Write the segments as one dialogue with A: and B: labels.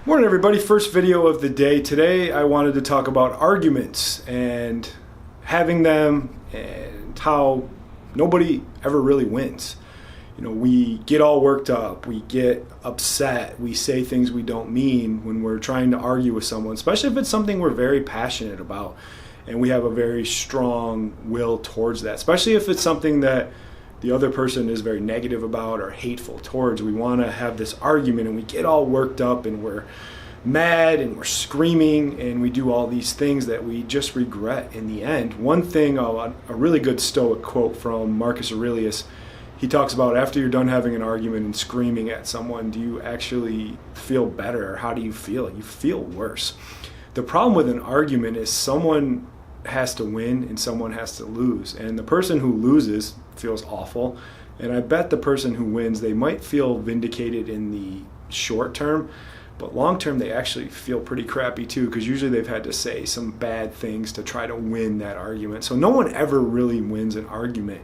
A: Morning everybody, first video of the day. Today I wanted to talk about arguments and having them and how nobody ever really wins. You know, we get all worked up, we get upset, we say things we don't mean when we're trying to argue with someone, especially if it's something we're very passionate about and we have a very strong will towards that, especially if it's something that the other person is very negative about or hateful towards. We want to have this argument and we get all worked up and we're mad and we're screaming and we do all these things that we just regret in the end. One thing, a really good Stoic quote from Marcus Aurelius, he talks about after you're done having an argument and screaming at someone, do you actually feel better or how do you feel? You feel worse. The problem with an argument is someone has to win and someone has to lose, and the person who loses feels awful, and I bet the person who wins, they might feel vindicated in the short term, but long term they actually feel pretty crappy too, because usually they've had to say some bad things to try to win that argument. So no one ever really wins an argument.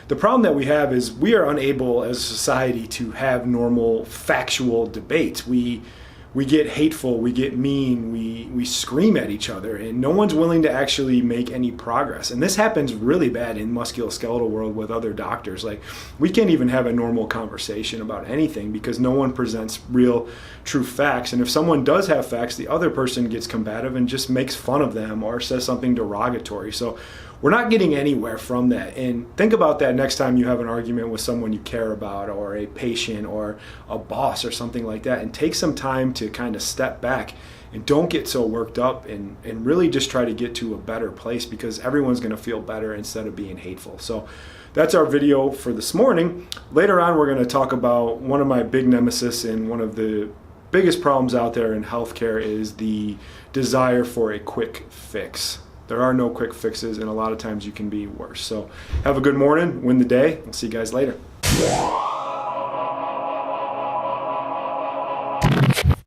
A: The problem that we have is we are unable as a society to have normal factual debates. We get hateful, we get mean, we scream at each other, and no one's willing to actually make any progress. And this happens really bad in musculoskeletal world with other doctors. Like, we can't even have a normal conversation about anything because no one presents real, true facts. And if someone does have facts, the other person gets combative and just makes fun of them or says something derogatory. So we're not getting anywhere from that. And think about that next time you have an argument with someone you care about or a patient or a boss or something like that, and take some time to kind of step back and don't get so worked up and really just try to get to a better place, because everyone's going to feel better instead of being hateful. So that's our video for this morning. Later on, we're going to talk about one of my big nemesis and one of the biggest problems out there in healthcare is the desire for a quick fix. There are no quick fixes, and a lot of times you can be worse. So have a good morning, win the day. I'll see you guys later.